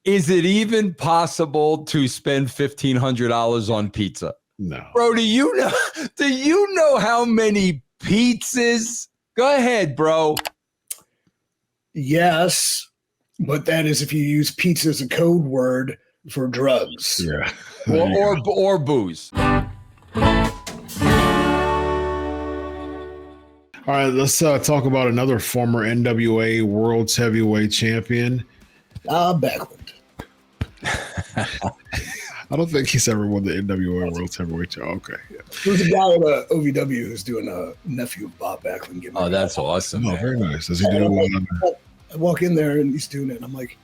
Is it even possible to spend $1,500 on pizza? No. Bro, do you know how many pizzas? Go ahead, bro. Yes, but that is if you use pizza as a code word for drugs. Yeah. Or booze. All right, let's talk about another former NWA World's Heavyweight Champion. Backward. I don't think he's ever won the NWA World's Heavyweight Champion. Okay. Yeah. There's a guy at OVW who's doing a nephew of Bob Backlund. Oh, that's awesome. Oh, very nice. Does he do one? I walk in there and he's doing it, and I'm like,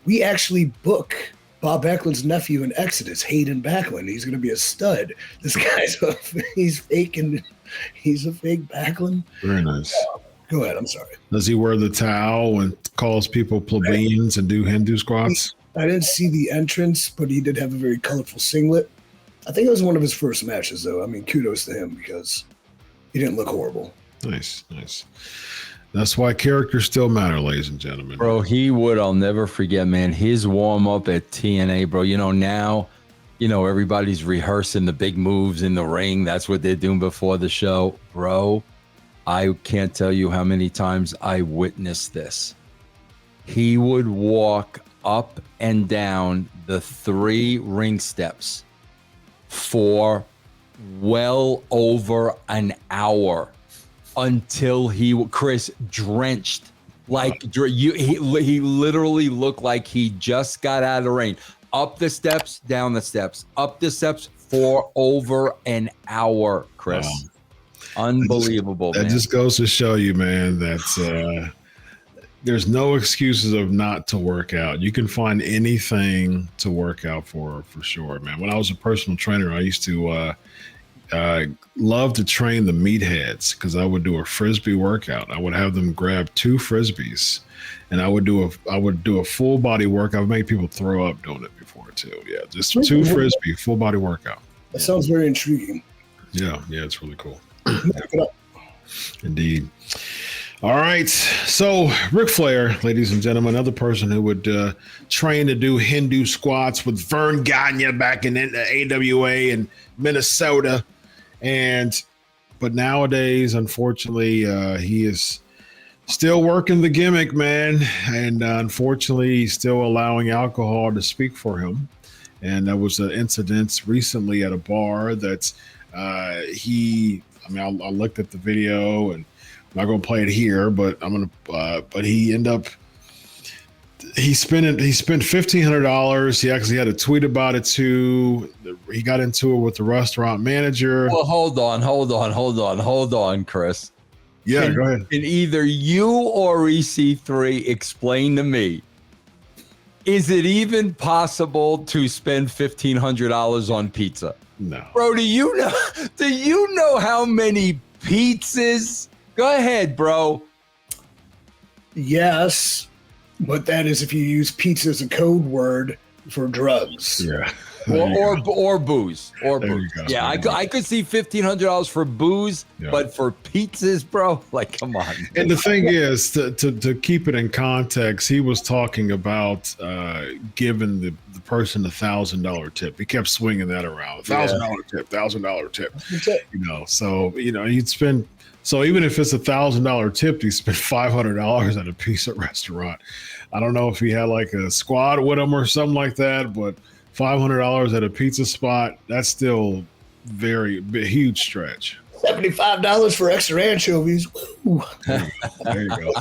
we actually book Bob Backlund's nephew in Exodus, Hayden Backlund. He's going to be a stud. This guy's he's faking. He's a fake Backlund. Very nice. Go ahead. I'm sorry. Does he wear the towel and calls people plebeians and do Hindu squats? I didn't see the entrance, but he did have a very colorful singlet. I think it was one of his first matches, though. I mean, kudos to him because he didn't look horrible. Nice, nice. That's why characters still matter, ladies and gentlemen. Bro, I'll never forget, man, his warm-up at TNA, bro. Now, everybody's rehearsing the big moves in the ring. That's what they're doing before the show. Bro, I can't tell you how many times I witnessed this. He would walk up and down the 3 ring steps for well over an hour until Chris drenched. Like he literally looked like he just got out of the rain. Up the steps, down the steps, up the steps for over an hour, Chris. Wow. Unbelievable. That just goes to show you, man, that there's no excuses of not to work out. You can find anything to work out for sure, man. When I was a personal trainer, I used to love to train the meatheads because I would do a Frisbee workout. I would have them grab 2 Frisbees and I would do a full body workout. I've made people throw up doing it before too. Yeah, just 2 Frisbee, full body workout. That sounds very intriguing. Yeah, it's really cool. Indeed. All right. So Ric Flair, ladies and gentlemen, another person who would train to do Hindu squats with Vern Gagne back in the AWA in Minnesota. But nowadays, unfortunately, he is still working the gimmick, man. And unfortunately, he's still allowing alcohol to speak for him. And there was an incident recently at a bar that I looked at the video and I'm not going to play it here, but but he spent $1,500. He actually had a tweet about it too. He got into it with the restaurant manager. Well, hold on, Chris. Yeah, go ahead. Can either you or EC3 explain to me, is it even possible to spend $1,500 on pizza? No. Bro, do you know how many pizzas? Go ahead, bro. Yes, but that is if you use pizza as a code word for drugs. Yeah. Or booze. Or there booze. Yeah, I could see $1,500 for booze, yeah. But for pizzas, bro, like, come on. And the thing is, to keep it in context, he was talking about giving the person $1,000 tip. He kept swinging that around. $1,000 tip, $1,000 tip. So he'd spend. So even if it's $1,000 tip, he spent $500 at a pizza restaurant. I don't know if he had like a squad with him or something like that, but $500 at a pizza spot, that's still huge stretch. $75 for extra anchovies. There you go.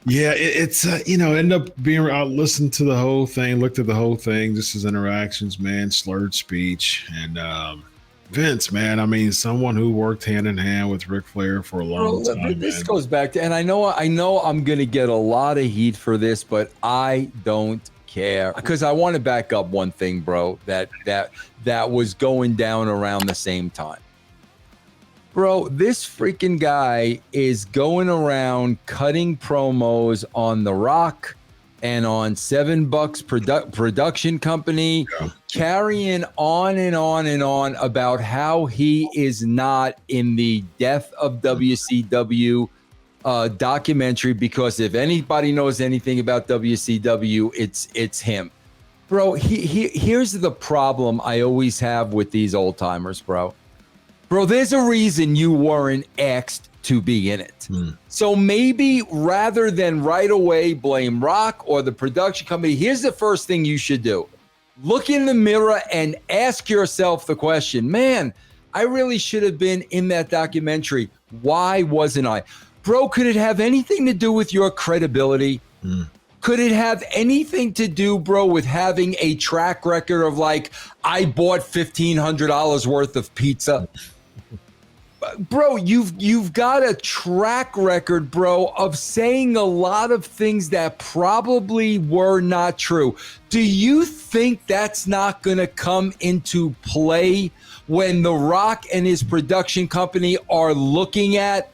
Yeah, it's end up being. I listened to the whole thing, looked at the whole thing, just his interactions, man, slurred speech, and Vince, man. I mean, someone who worked hand in hand with Ric Flair for a long time. This goes back to, and I know I'm gonna get a lot of heat for this, but I don't care because I want to back up one thing, bro. That was going down around the same time. Bro, this freaking guy is going around cutting promos on The Rock and on $7 production company, yeah. Carrying on and on and on about how he is not in the death of WCW documentary, because if anybody knows anything about WCW, it's him. Bro, here's the problem I always have with these old timers, bro. Bro, there's a reason you weren't asked to be in it. So maybe rather than right away blame Rock or the production company, here's the first thing you should do. Look in the mirror and ask yourself the question, man, I really should have been in that documentary. Why wasn't I? Bro, could it have anything to do with your credibility? Could it have anything to do, bro, with having a track record of like, I bought $1,500 worth of pizza? Bro, you've got a track record, bro, of saying a lot of things that probably were not true. Do you think that's not going to come into play when The Rock and his production company are looking at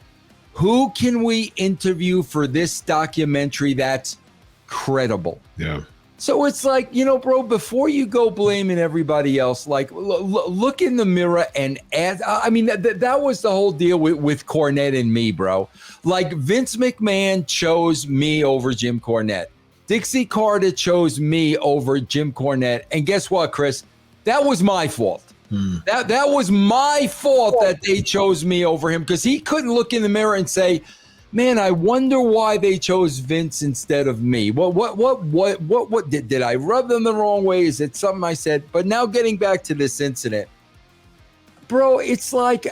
who can we interview for this documentary that's credible? Yeah. So it's like, bro, before you go blaming everybody else, like look in the mirror and ask. I mean, that was the whole deal with Cornette and me, bro. Like Vince McMahon chose me over Jim Cornette. Dixie Carter chose me over Jim Cornette. And guess what, Chris? That was my fault. That was my fault that they chose me over him, because he couldn't look in the mirror and say, man, I wonder why they chose Vince instead of me. What did I rub them the wrong way? Is it something I said? But now getting back to this incident, bro, it's like,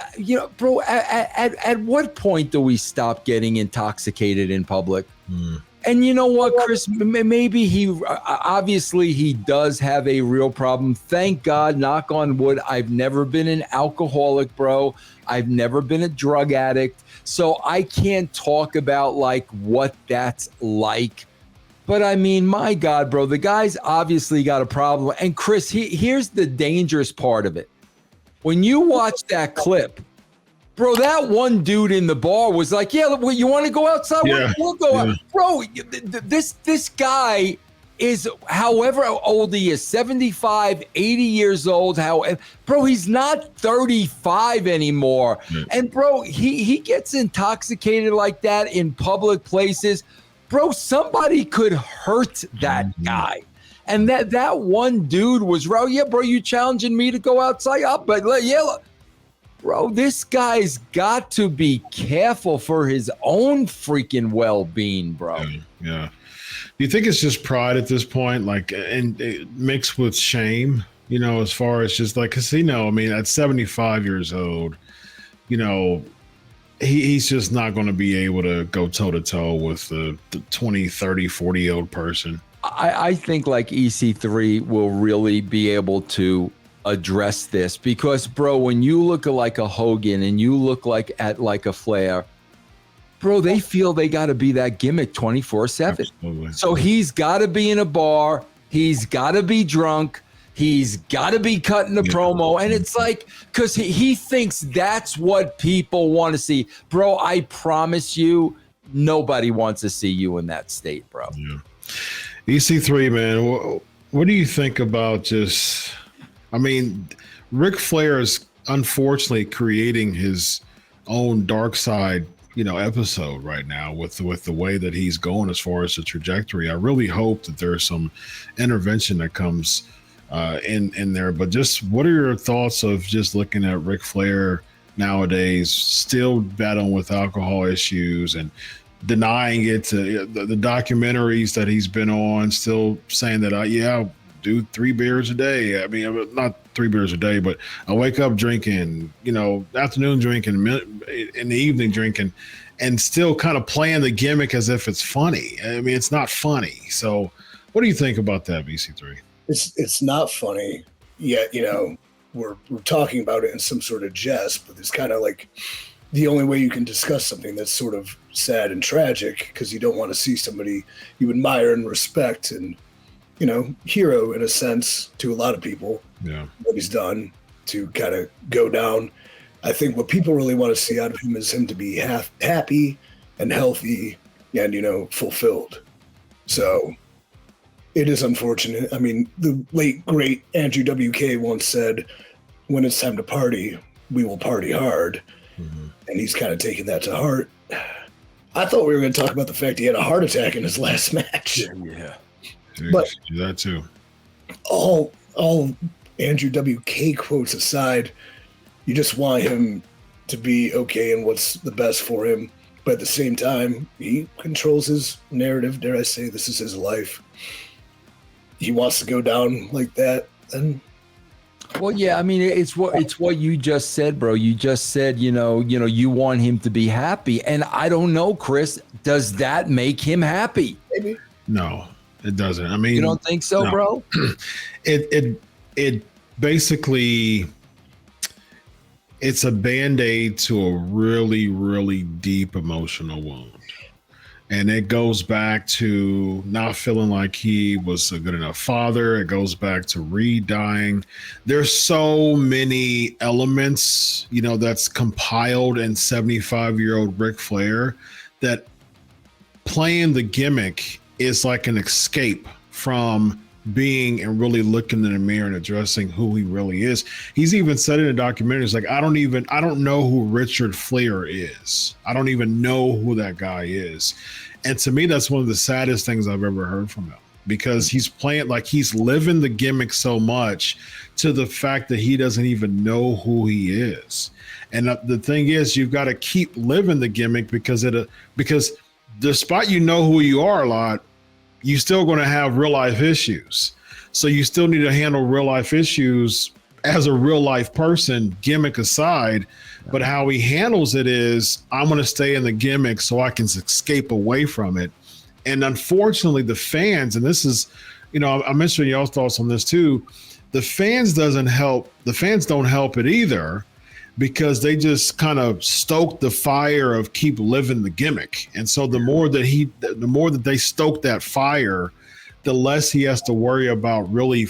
bro, at what point do we stop getting intoxicated in public? And you know what, Chris, maybe obviously he does have a real problem. Thank God, knock on wood, I've never been an alcoholic, bro. I've never been a drug addict. So I can't talk about like what that's like. But I mean, my God, bro, the guy's obviously got a problem. And Chris, here's the dangerous part of it. When you watch that clip, bro, that one dude in the bar was like, yeah, you want to go outside? Yeah. We'll go out. Bro, this guy is, however old he is, 75, 80 years old. Bro, he's not 35 anymore. And bro, he gets intoxicated like that in public places. Bro, somebody could hurt that guy. And that one dude was, bro, yeah, bro, you challenging me to go outside? But yeah, bro, this guy's got to be careful for his own freaking well-being, bro. Yeah. Do you think it's just pride at this point, like, and mixed with shame, as far as just like, because, I mean, at 75 years old, he's just not going to be able to go toe-to-toe with the 20, 30, 40-year-old person. I think like EC3 will really be able to address this, because, bro, when you look at like a Hogan and you look at like a Flair, bro, they feel they got to be that gimmick 24/7. So he's got to be in a bar. He's got to be drunk. He's got to be cutting the promo. And it's like, because he thinks that's what people want to see. Bro, I promise you, nobody wants to see you in that state, bro. Yeah. EC3, man, what do you think about just, I mean, Ric Flair is unfortunately creating his own dark side, episode right now with the way that he's going as far as the trajectory. I really hope that there's some intervention that comes in there. But just what are your thoughts of just looking at Ric Flair nowadays, still battling with alcohol issues and denying it to the documentaries that he's been on, still saying that, I do 3 beers a day. I mean, not 3 beers a day, but I wake up drinking, afternoon drinking, in the evening drinking, and still kind of playing the gimmick as if it's funny. I mean, it's not funny. So what do you think about that, BC3? It's not funny yet. We're talking about it in some sort of jest, but it's kind of like the only way you can discuss something that's sort of sad and tragic, because you don't want to see somebody you admire and respect and, hero in a sense to a lot of people. Yeah. What he's done to kind of go down. I think what people really want to see out of him is him to be happy and healthy and, fulfilled. So it is unfortunate. I mean, the late, great Andrew WK once said, when it's time to party, we will party hard. Mm-hmm. And he's kind of taken that to heart. I thought we were going to talk about the fact he had a heart attack in his last match. Yeah. But that too. All Andrew WK quotes aside, you just want him to be okay and what's the best for him. But at the same time, he controls his narrative. Dare I say, this is his life. He wants to go down like that, and well, yeah, I mean, it's what you just said, bro. You just said, you you want him to be happy, and I don't know, Chris. Does that make him happy? maybe. No, it doesn't. I mean, You don't think so, no. bro? It basically, it's a Band-Aid to a really, really deep emotional wound. And it goes back to not feeling like he was a good enough father. It goes back to Reed dying. There's so many elements, that's compiled in 75-year-old Ric Flair, that playing the gimmick is like an escape from being and really looking in the mirror and addressing who he really is. He's even said in a documentary, it's like, I don't know who Richard Flair is. I don't even know who that guy is. And to me, that's one of the saddest things I've ever heard from him, because he's playing like he's living the gimmick so much to the fact that he doesn't even know who he is. And the thing is, you've got to keep living the gimmick because despite who you are a lot, you're still going to have real life issues. So you still need to handle real life issues as a real life person, gimmick aside. But how he handles it is, I'm going to stay in the gimmick so I can escape away from it. And unfortunately, the fans, and this is, I mentioned y'all's thoughts on this too. The fans don't help it either, because they just kind of stoke the fire of keep living the gimmick. And so the more that they stoke that fire, the less he has to worry about really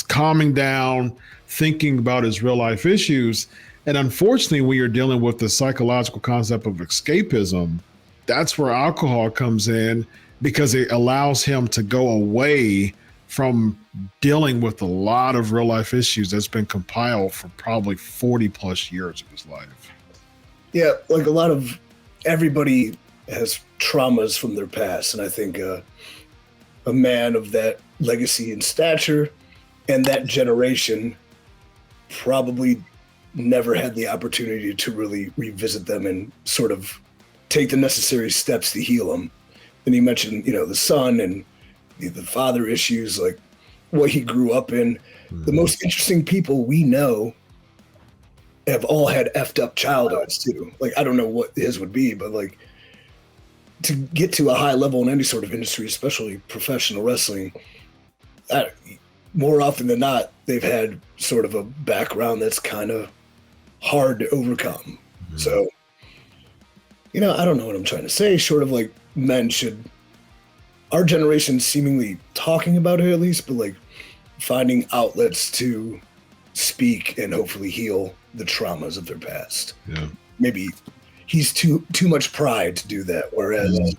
calming down, thinking about his real life issues. And unfortunately, when you're dealing with the psychological concept of escapism, that's where alcohol comes in, because it allows him to go away from dealing with a lot of real life issues that's been compiled for probably 40 plus years of his life. Yeah, like a lot of everybody has traumas from their past. And I think a man of that legacy and stature and that generation probably never had the opportunity to really revisit them and sort of take the necessary steps to heal them. And you mentioned, the son and the father issues, like what he grew up in. The most interesting people we know have all had effed up childhoods too. Like, I don't know what his would be, but like to get to a high level in any sort of industry, especially professional wrestling, more often than not, they've had sort of a background that's kind of hard to overcome. So, I don't know what I'm trying to say, short of like men should, our generation seemingly talking about it at least, but like finding outlets to speak and hopefully heal the traumas of their past. Yeah. Maybe he's too much pride to do that. Whereas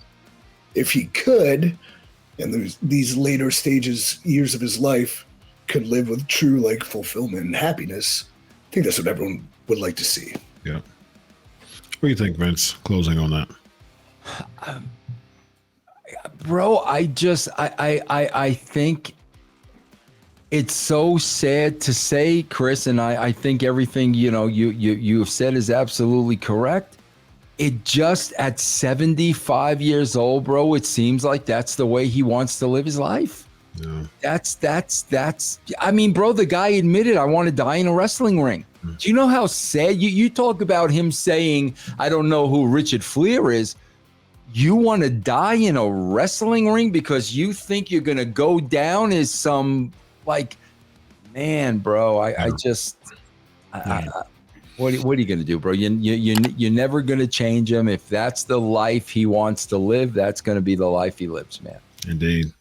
if he could, and these later years of his life, could live with true like fulfillment and happiness, I think that's what everyone would like to see. Yeah. What do you think, Vince? Closing on that. Bro, I think it's so sad to say, Chris, and I think everything you have said is absolutely correct. It just at 75 years old, bro, it seems like that's the way he wants to live his life. Yeah. That's I mean, bro, the guy admitted, I want to die in a wrestling ring. Do you know how sad you talk about him saying, I don't know who Richard Flair is. You want to die in a wrestling ring because you think you're going to go down as some, like, man, bro, what are you going to do, bro? You're never going to change him. If that's the life he wants to live, that's going to be the life he lives, man. Indeed.